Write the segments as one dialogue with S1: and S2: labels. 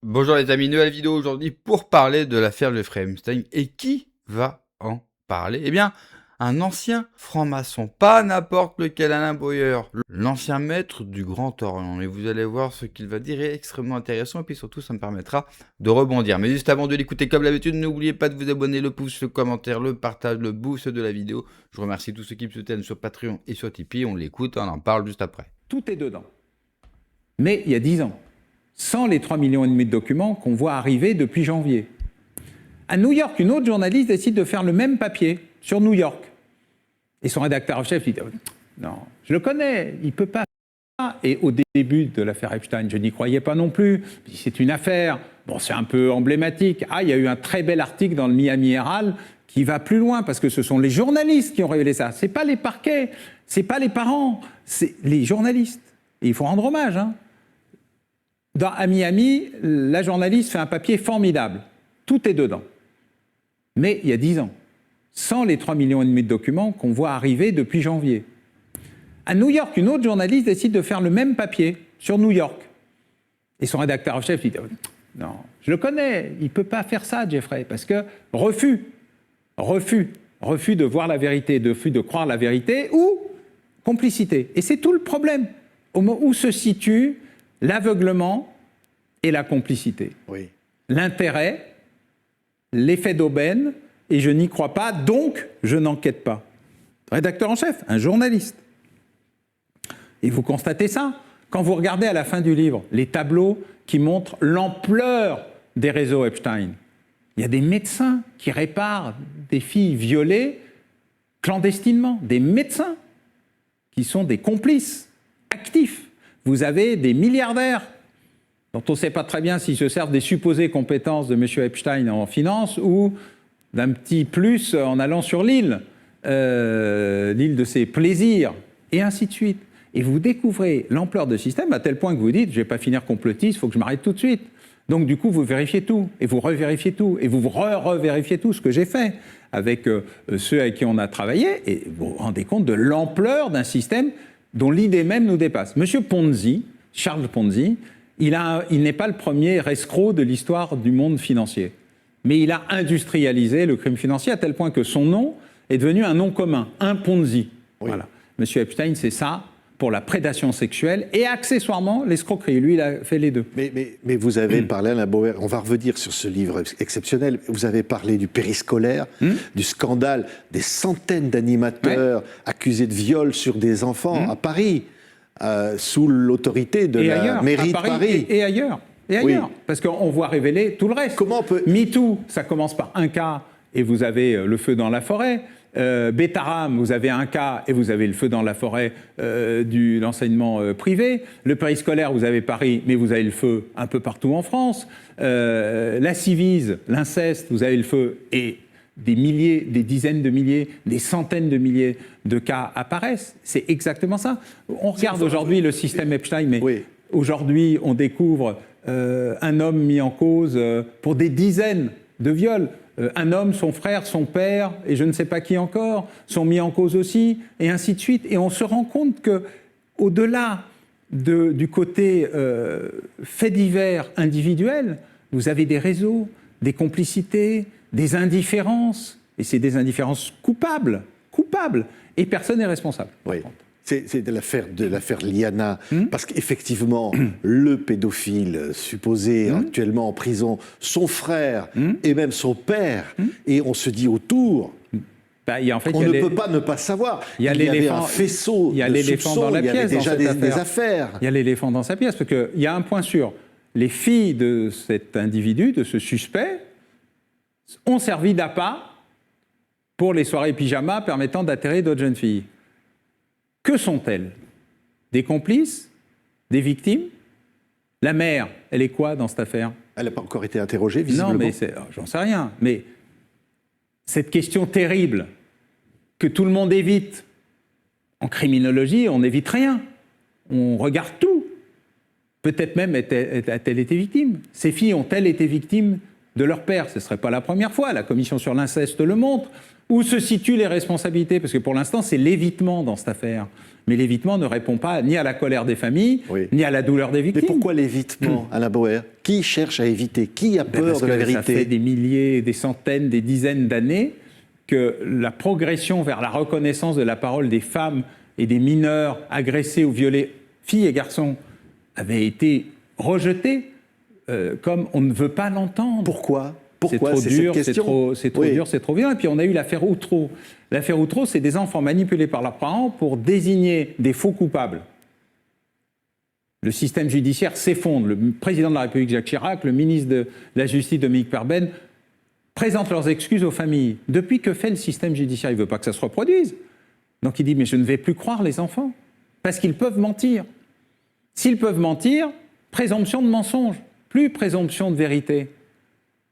S1: Bonjour les amis, nouvelle vidéo aujourd'hui pour parler de l'affaire Jeffrey Epstein. Et qui va en parler? Eh bien, un ancien franc-maçon, pas n'importe lequel Alain Boyer, l'ancien maître du Grand Orient. Et vous allez voir ce qu'il va dire est extrêmement intéressant et puis surtout ça me permettra de rebondir. Mais juste avant de l'écouter comme d'habitude, n'oubliez pas de vous abonner, le pouce, le commentaire, le partage, le boost de la vidéo. Je remercie tous ceux qui me soutiennent sur Patreon et sur Tipeee. On l'écoute, on en parle juste après.
S2: Tout est dedans. Mais il y a 10 ans, sans les 3,5 millions de documents qu'on voit arriver depuis janvier. À New York, une autre journaliste décide de faire le même papier sur New York. Et son rédacteur en chef dit « Non, je le connais, il ne peut pas faire ça. » Et au début de l'affaire Epstein, je n'y croyais pas non plus. C'est une affaire, bon, c'est un peu emblématique. Ah, il y a eu un très bel article dans le Miami Herald qui va plus loin, parce que ce sont les journalistes qui ont révélé ça. Ce n'est pas les parquets, ce n'est pas les parents, c'est les journalistes. Et il faut rendre hommage, hein. À Miami, la journaliste fait un papier formidable. Tout est dedans. Mais il y a 10 ans, sans les 3,5 millions de documents qu'on voit arriver depuis janvier. À New York, une autre journaliste décide de faire le même papier sur New York. Et son rédacteur en chef dit « Non, je le connais, il ne peut pas faire ça, Jeffrey, parce que refus de voir la vérité, refus de croire la vérité ou complicité. » Et c'est tout le problème, au moment où se situe l'aveuglement et la complicité.
S3: Oui.
S2: L'intérêt, l'effet d'aubaine, et je n'y crois pas, donc je n'enquête pas. Rédacteur en chef, un journaliste. Et vous constatez ça quand vous regardez à la fin du livre les tableaux qui montrent l'ampleur des réseaux Epstein. Il y a des médecins qui réparent des filles violées clandestinement, des médecins qui sont des complices actifs. Vous avez des milliardaires dont on ne sait pas très bien s'ils se servent des supposées compétences de M. Epstein en finance ou d'un petit plus en allant sur l'île de ses plaisirs, et ainsi de suite. Et vous découvrez l'ampleur de système à tel point que vous dites « je ne vais pas finir complotiste, il faut que je m'arrête tout de suite ». Donc du coup, vous vérifiez tout, et vous revérifiez tout, et vous revérifiez tout, ce que j'ai fait avec ceux avec qui on a travaillé, et vous vous rendez compte de l'ampleur d'un système dont l'idée même nous dépasse. Monsieur Ponzi, Charles Ponzi, il n'est pas le premier escroc de l'histoire du monde financier. Mais il a industrialisé le crime financier à tel point que son nom est devenu un nom commun, un Ponzi. Oui. Voilà. Monsieur Epstein, c'est ça pour la prédation sexuelle et accessoirement l'escroquerie. Lui, il a fait les deux.
S3: Mais vous avez parlé, Alain Boyer, on va revenir sur ce livre exceptionnel, vous avez parlé du périscolaire, du scandale, des centaines d'animateurs accusés de viol sur des enfants à Paris, sous l'autorité de la mairie de Paris.
S2: Et ailleurs. Et ailleurs, parce qu'on voit révéler tout le reste.
S3: Comment on peut...
S2: MeToo, ça commence par un cas et vous avez le feu dans la forêt. Betaram, vous avez un cas et vous avez le feu dans la forêt de l'enseignement privé. Le périscolaire, vous avez Paris, mais vous avez le feu un peu partout en France. La civise, l'inceste, vous avez le feu et des milliers, des dizaines de milliers, des centaines de milliers de cas apparaissent. C'est exactement ça. On regarde aujourd'hui le système Epstein, mais aujourd'hui, on découvre un homme mis en cause pour des dizaines de viols. Un homme, son frère, son père, et je ne sais pas qui encore, sont mis en cause aussi, et ainsi de suite. Et on se rend compte qu'au-delà du côté fait divers individuel, vous avez des réseaux, des complicités, des indifférences, et c'est des indifférences coupables, et personne n'est responsable.
S3: Oui. C'est de l'affaire Liana, parce qu'effectivement, le pédophile supposé actuellement en prison, son frère et même son père, et on se dit autour, on ne peut pas ne pas savoir. Il y avait un faisceau de soupçons, il y avait déjà des affaires.
S2: Il y a l'éléphant dans sa pièce, parce qu'il y a un point sûr, les filles de cet individu, de ce suspect, ont servi d'appât pour les soirées pyjama permettant d'atterrir d'autres jeunes filles. Que sont-elles? Des complices? Des victimes? La mère, elle est quoi dans cette affaire?
S3: Elle n'a pas encore été interrogée, visiblement.
S2: Non, mais j'en sais rien. Mais cette question terrible que tout le monde évite, en criminologie, on n'évite rien. On regarde tout. Peut-être même a-t-elle été victime? Ces filles ont-elles été victimes de leur père? Ce ne serait pas la première fois. La commission sur l'inceste le montre. Où se situent les responsabilités? Parce que pour l'instant, c'est l'évitement dans cette affaire. Mais l'évitement ne répond pas ni à la colère des familles, ni à la douleur des victimes.
S3: Mais pourquoi l'évitement, Alain Bauer? Qui cherche à éviter? Qui a peur de la vérité?
S2: Ça fait des milliers, des centaines, des dizaines d'années que la progression vers la reconnaissance de la parole des femmes et des mineurs agressés ou violés, filles et garçons, avait été rejetée comme on ne veut pas l'entendre.
S3: Pourquoi?
S2: C'est trop dur, c'est trop dur, c'est trop violent. Et puis on a eu l'affaire Outreau. L'affaire Outreau, c'est des enfants manipulés par leurs parents pour désigner des faux coupables. Le système judiciaire s'effondre. Le président de la République, Jacques Chirac, le ministre de la Justice, Dominique Perben, présentent leurs excuses aux familles. Depuis, que fait le système judiciaire? Il ne veut pas que ça se reproduise. Donc il dit, mais je ne vais plus croire les enfants, parce qu'ils peuvent mentir. S'ils peuvent mentir, présomption de mensonge, plus présomption de vérité.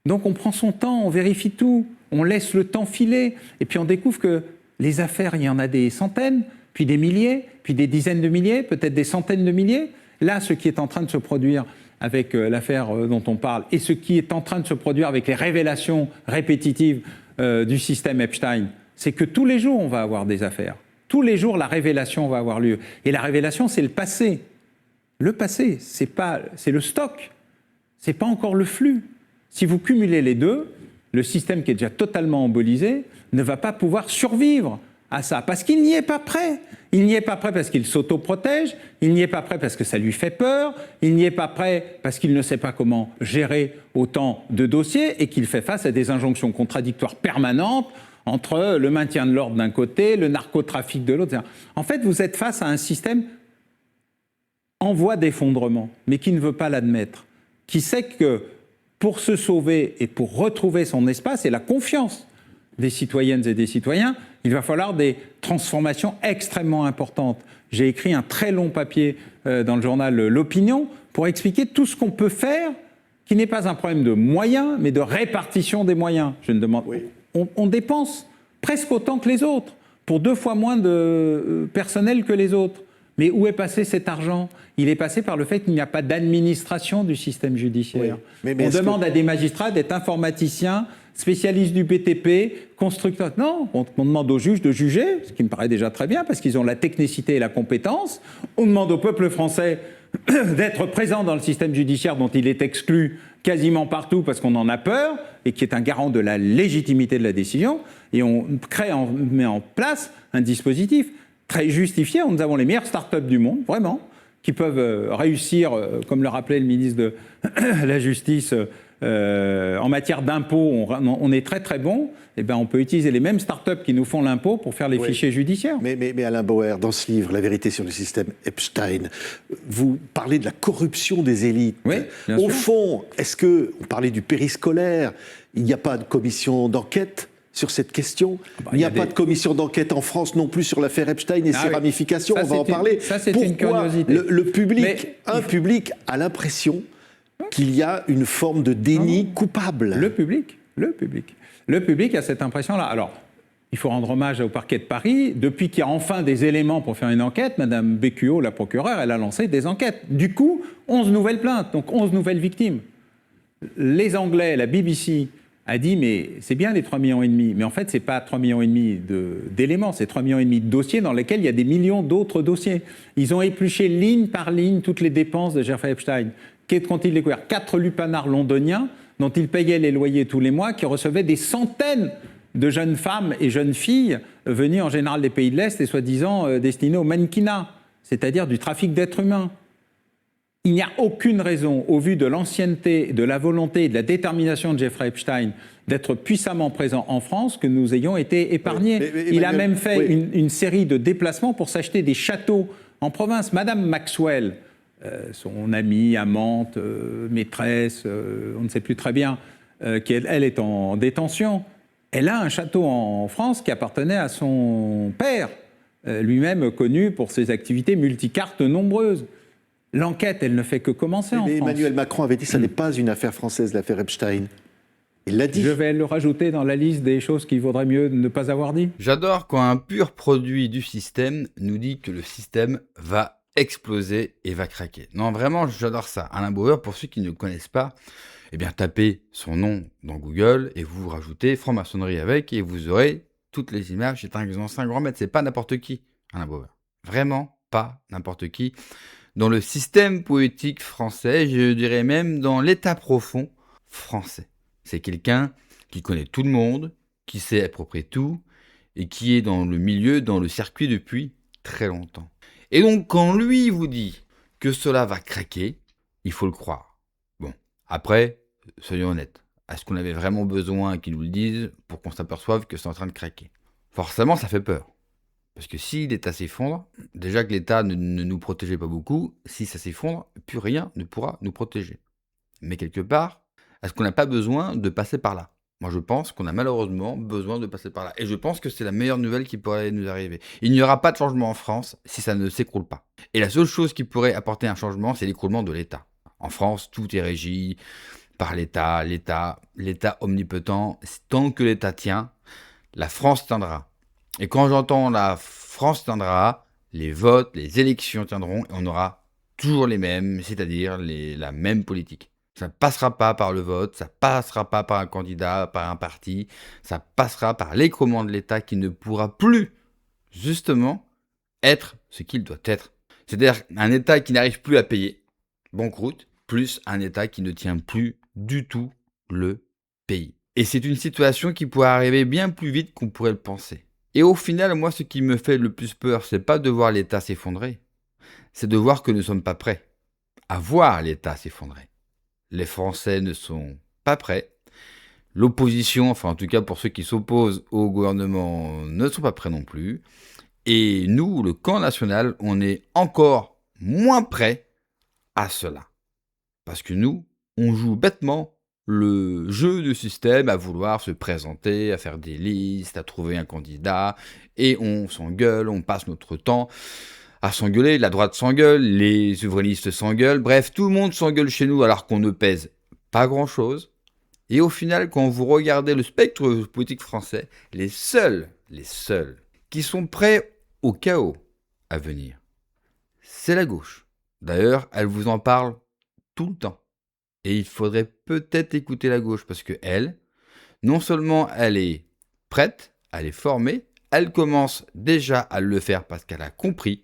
S2: Donc on prend son temps, on vérifie tout, on laisse le temps filer, et puis on découvre que les affaires, il y en a des centaines, puis des milliers, puis des dizaines de milliers, peut-être des centaines de milliers. Là, ce qui est en train de se produire avec l'affaire dont on parle, et ce qui est en train de se produire avec les révélations répétitives du système Epstein, c'est que tous les jours, on va avoir des affaires. Tous les jours, la révélation va avoir lieu. Et la révélation, c'est le passé. Le passé, c'est le stock. C'est pas encore le flux. Si vous cumulez les deux, le système qui est déjà totalement embolisé ne va pas pouvoir survivre à ça, parce qu'il n'y est pas prêt. Il n'y est pas prêt parce qu'il s'autoprotège, il n'y est pas prêt parce que ça lui fait peur, il n'y est pas prêt parce qu'il ne sait pas comment gérer autant de dossiers et qu'il fait face à des injonctions contradictoires permanentes entre le maintien de l'ordre d'un côté, le narcotrafic de l'autre. En fait, vous êtes face à un système en voie d'effondrement, mais qui ne veut pas l'admettre, qui sait que pour se sauver et pour retrouver son espace et la confiance des citoyennes et des citoyens, il va falloir des transformations extrêmement importantes. J'ai écrit un très long papier dans le journal L'Opinion pour expliquer tout ce qu'on peut faire, qui n'est pas un problème de moyens, mais de répartition des moyens. Je ne demande... On dépense presque autant que les autres, pour 2 fois moins de personnel que les autres. Mais où est passé cet argent? Il est passé par le fait qu'il n'y a pas d'administration du système judiciaire. Oui. On demande à des magistrats d'être informaticiens, spécialistes du BTP, constructeurs. Non, on demande aux juges de juger, ce qui me paraît déjà très bien, parce qu'ils ont la technicité et la compétence. On demande au peuple français d'être présent dans le système judiciaire dont il est exclu quasiment partout parce qu'on en a peur, et qui est un garant de la légitimité de la décision. Et on met en place un dispositif très justifié. Nous avons les meilleures start-up du monde, vraiment, qui peuvent réussir, comme le rappelait le ministre de la Justice, en matière d'impôts, on est très très bon. Eh bien, on peut utiliser les mêmes start-up qui nous font l'impôt pour faire les fichiers judiciaires.
S3: Mais Alain Bauer, dans ce livre, La vérité sur le système Epstein, vous parlez de la corruption des élites.
S2: Oui, bien
S3: Au
S2: sûr.
S3: fond, est-ce que, on parlait du périscolaire, il n'y a pas de commission d'enquête sur cette question? Il n'y a pas de commission d'enquête en France non plus sur l'affaire Epstein et ses ramifications, on va en parler.
S2: Ça, c'est
S3: Pourquoi
S2: une curiosité.
S3: Le public, public a l'impression qu'il y a une forme de déni coupable?
S2: Le public a cette impression-là. Alors, il faut rendre hommage au parquet de Paris. Depuis qu'il y a enfin des éléments pour faire une enquête, Madame Beccuot, la procureure, elle a lancé des enquêtes. Du coup, 11 nouvelles plaintes, donc 11 nouvelles victimes. Les Anglais, la BBC, a dit, mais c'est bien les 3,5 millions, mais en fait, c'est pas 3,5 millions d'éléments, c'est 3,5 millions de dossiers dans lesquels il y a des millions d'autres dossiers. Ils ont épluché ligne par ligne toutes les dépenses de Jeffrey Epstein. Qu'ont-ils découvert? 4 lupanards londoniens dont ils payaient les loyers tous les mois, qui recevaient des centaines de jeunes femmes et jeunes filles venues en général des pays de l'Est et soi-disant destinées au mannequinat, c'est-à-dire du trafic d'êtres humains. Il n'y a aucune raison, au vu de l'ancienneté, de la volonté et de la détermination de Jeffrey Epstein d'être puissamment présent en France, que nous ayons été épargnés. Il a même fait une série de déplacements pour s'acheter des châteaux en province. Madame Maxwell, son amie, amante, maîtresse, on ne sait plus très bien, qui elle est en détention, elle a un château en France qui appartenait à son père, lui-même connu pour ses activités multicartes nombreuses. L'enquête, elle ne fait que commencer en France.
S3: Emmanuel Macron avait dit que ça n'est pas une affaire française, l'affaire Epstein. Il l'a dit.
S2: Je vais le rajouter dans la liste des choses qu'il vaudrait mieux ne pas avoir dit.
S1: J'adore quand un pur produit du système nous dit que le système va exploser et va craquer. Non, vraiment, j'adore ça. Alain Bauer, pour ceux qui ne le connaissent pas, eh bien, tapez son nom dans Google et vous rajoutez franc-maçonnerie avec et vous aurez toutes les images, c'est un ancien grand maître, c'est pas n'importe qui, Alain Bauer. Vraiment pas n'importe qui. Dans le système poétique français, je dirais même dans l'état profond français. C'est quelqu'un qui connaît tout le monde, qui sait approprier tout, et qui est dans le milieu, dans le circuit depuis très longtemps. Et donc, quand lui vous dit que cela va craquer, il faut le croire. Bon, après, soyons honnêtes. Est-ce qu'on avait vraiment besoin qu'ils nous le disent pour qu'on s'aperçoive que c'est en train de craquer? Forcément, ça fait peur. Parce que si l'État s'effondre, déjà que l'État ne nous protégeait pas beaucoup, si ça s'effondre, plus rien ne pourra nous protéger. Mais quelque part, est-ce qu'on n'a pas besoin de passer par là? Moi, je pense qu'on a malheureusement besoin de passer par là. Et je pense que c'est la meilleure nouvelle qui pourrait nous arriver. Il n'y aura pas de changement en France si ça ne s'écroule pas. Et la seule chose qui pourrait apporter un changement, c'est l'écroulement de l'État. En France, tout est régi par l'État omnipotent. Tant que l'État tient, la France tiendra. Et quand j'entends la France tiendra, les votes, les élections tiendront, et on aura toujours les mêmes, c'est-à-dire la même politique. Ça ne passera pas par le vote, ça ne passera pas par un candidat, par un parti, ça passera par l'écroulement de l'État qui ne pourra plus, justement, être ce qu'il doit être. C'est-à-dire un État qui n'arrive plus à payer, banqueroute, plus un État qui ne tient plus du tout le pays. Et c'est une situation qui pourrait arriver bien plus vite qu'on pourrait le penser. Et au final, moi, ce qui me fait le plus peur, c'est pas de voir l'État s'effondrer, c'est de voir que nous ne sommes pas prêts à voir l'État s'effondrer. Les Français ne sont pas prêts. L'opposition, enfin en tout cas pour ceux qui s'opposent au gouvernement, ne sont pas prêts non plus. Et nous, le camp national, on est encore moins prêts à cela. Parce que nous, on joue bêtement le jeu du système à vouloir se présenter, à faire des listes, à trouver un candidat, et on s'engueule, on passe notre temps à s'engueuler, la droite s'engueule, les souverainistes s'engueulent, bref, tout le monde s'engueule chez nous alors qu'on ne pèse pas grand-chose. Et au final, quand vous regardez le spectre politique français, les seuls qui sont prêts au chaos à venir, c'est la gauche. D'ailleurs, elle vous en parle tout le temps. Et il faudrait peut-être écouter la gauche parce que elle, non seulement elle est prête, elle est formée, elle commence déjà à le faire parce qu'elle a compris,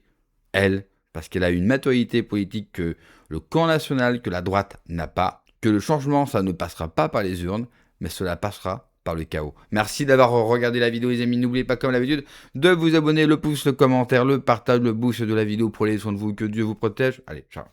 S1: parce qu'elle a une maturité politique que le camp national, que la droite n'a pas, que le changement, ça ne passera pas par les urnes, mais cela passera par le chaos. Merci d'avoir regardé la vidéo les amis, n'oubliez pas comme d'habitude de vous abonner, le pouce, le commentaire, le partage, le boost de la vidéo, prenez soin de vous, que Dieu vous protège. Allez, ciao.